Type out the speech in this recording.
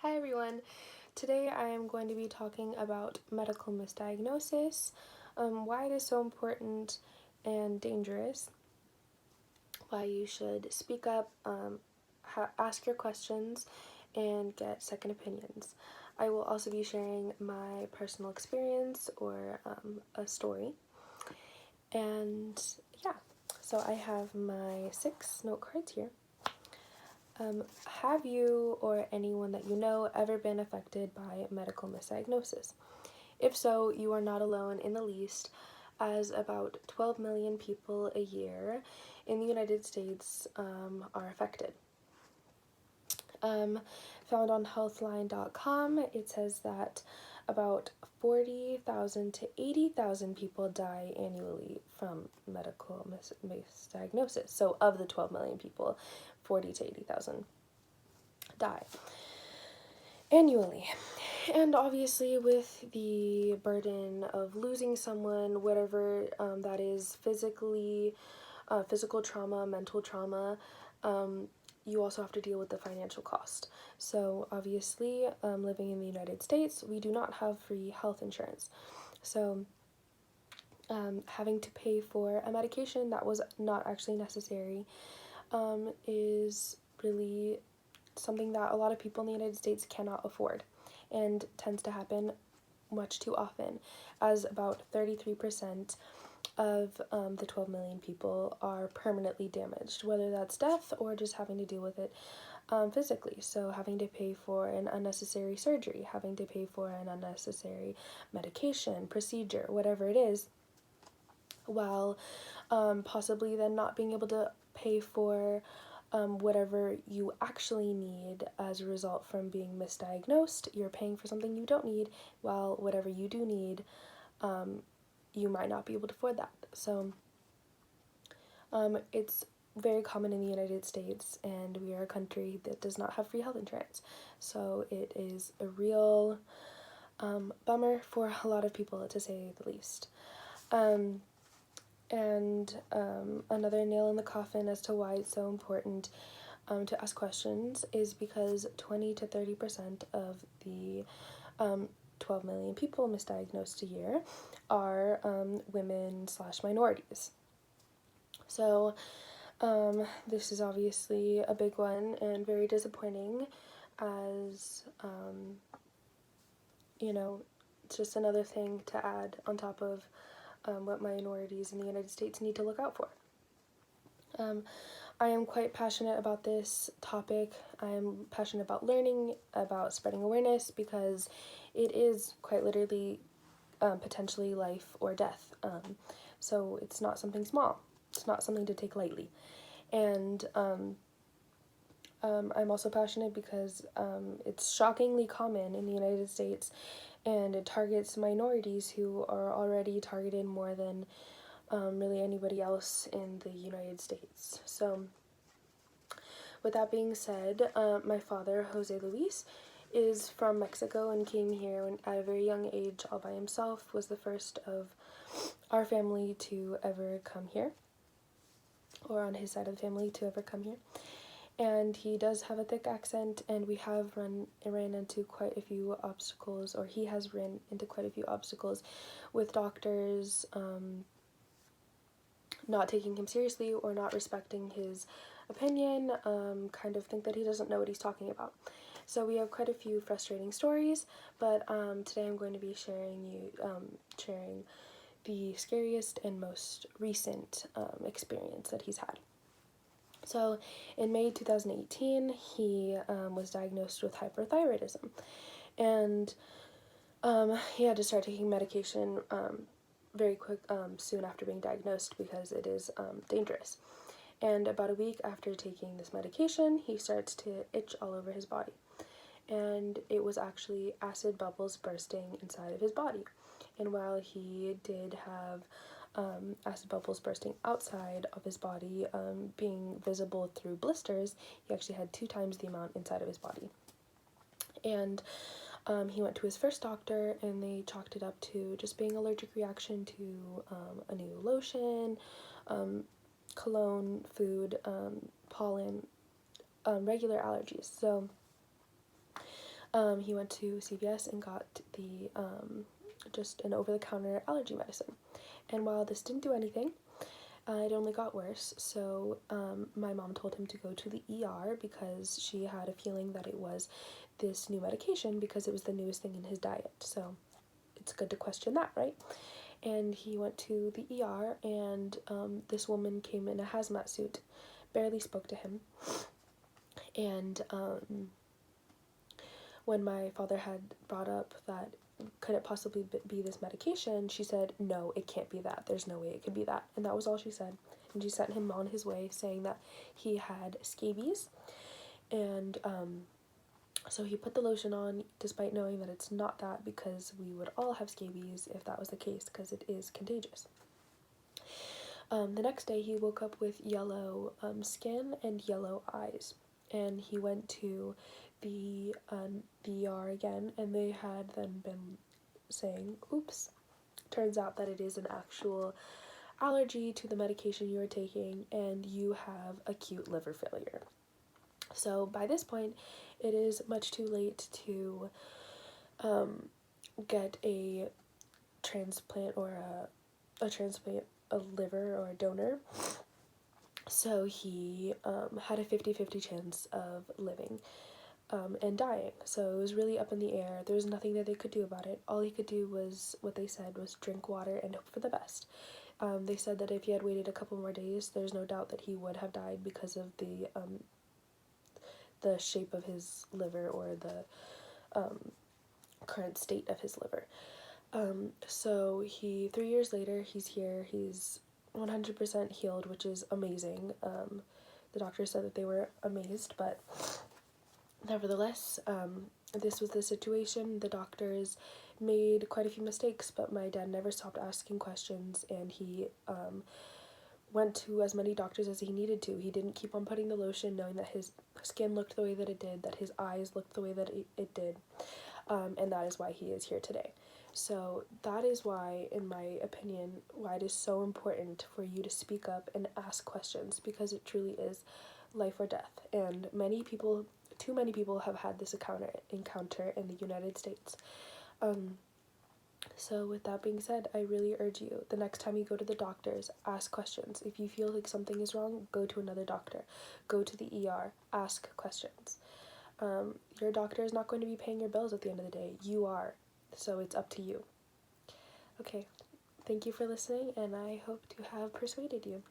Hi everyone. Today I am going to be talking about medical misdiagnosis, why it is so important and dangerous, why you should speak up, ask your questions, and get second opinions. I will also be sharing my personal experience or a story. And yeah, so I have my 6 note cards here. Have you or anyone that you know ever been affected by medical misdiagnosis? If so, you are not alone in the least, as about 12 million people a year in the United States are affected. Found on healthline.com, it says that about 40,000 to 80,000 people die annually from medical misdiagnosis. So of the 12 million people, 40 to 80,000 die annually. And obviously with the burden of losing someone, whatever that is, physical trauma, mental trauma, you also have to deal with the financial cost. So obviously, living in the United States, we do not have free health insurance. So having to pay for a medication that was not actually necessary is really something that a lot of people in the United States cannot afford, and tends to happen much too often, as about 33% of the 12 million people are permanently damaged, whether that's death or just having to deal with it physically. So having to pay for an unnecessary surgery, having to pay for an unnecessary medication, procedure, whatever it is, while possibly then not being able to pay for whatever you actually need as a result from being misdiagnosed. You're paying for something you don't need, while whatever you do need, you might not be able to afford that. So it's very common in the United States, and we are a country that does not have free health insurance. So it is a real bummer for a lot of people, to say the least. Another nail in the coffin as to why it's so important to ask questions is because 20 to 30% of the 12 million people misdiagnosed a year are women/minorities. So this is obviously a big one and very disappointing, as it's just another thing to add on top of what minorities in the United States need to look out for. I am quite passionate about this topic. I am passionate about learning, about spreading awareness, because it is quite literally potentially life or death. So it's not something small. It's not something to take lightly. And I'm also passionate because it's shockingly common in the United States, and it targets minorities who are already targeted more than really anybody else in the United States. So with that being said, my father, Jose Luis, is from Mexico and came here at a very young age all by himself, was the first of our family to ever come here, or on his side of the family to ever come here. And he does have a thick accent, and we have ran into quite a few obstacles, or he has ran into quite a few obstacles with doctors not taking him seriously or not respecting his opinion, kind of think that he doesn't know what he's talking about. So we have quite a few frustrating stories, but today I'm going to be sharing the scariest and most recent experience that he's had. So in May 2018, he was diagnosed with hyperthyroidism, and he had to start taking medication very quick, soon after being diagnosed, because it is dangerous. And about a week after taking this medication, he starts to itch all over his body. And it was actually acid bubbles bursting inside of his body. And while he did have acid bubbles bursting outside of his body, being visible through blisters, he actually had 2 times the amount inside of his body. And he went to his first doctor, and they chalked it up to just being allergic reaction to a new lotion, cologne, food, pollen, regular allergies. So He went to CVS and got the just an over-the-counter allergy medicine. And while this didn't do anything, it only got worse. So my mom told him to go to the ER because she had a feeling that it was this new medication because it was the newest thing in his diet. So it's good to question that, right? And he went to the ER, and this woman came in a hazmat suit, barely spoke to him. And when my father had brought up that could it possibly be this medication, she said, no, it can't be that. There's no way it could be that. And that was all she said. And she sent him on his way saying that he had scabies. And so he put the lotion on despite knowing that it's not that, because we would all have scabies if that was the case, because it is contagious. The next day he woke up with yellow skin and yellow eyes. And he went to the ER again, and they had then been saying, oops, turns out that it is an actual allergy to the medication you are taking, and you have acute liver failure. So by this point, it is much too late to get a transplant or a liver or a donor. So he had a 50-50 chance of living and dying. So it was really up in the air. There was nothing that they could do about it. All he could do was, what they said was, drink water and hope for the best. They said that if he had waited a couple more days, there's no doubt that he would have died because of the shape of his liver, or the current state of his liver. So 3 years later, he's here. He's 100% healed, which is amazing. The doctor said that they were amazed, but nevertheless, this was the situation. The doctors made quite a few mistakes, but my dad never stopped asking questions, and he went to as many doctors as he needed to. He didn't keep on putting the lotion knowing that his skin looked the way that it did, that his eyes looked the way that it did, and that is why he is here today. So that is why, in my opinion, why it is so important for you to speak up and ask questions, because it truly is life or death. And too many people have had this encounter in the United States. So with that being said, I really urge you, the next time you go to the doctors, ask questions. If you feel like something is wrong, go to another doctor. Go to the ER, ask questions. Your doctor is not going to be paying your bills at the end of the day. You are. So it's up to you. Okay, thank you for listening, and I hope to have persuaded you.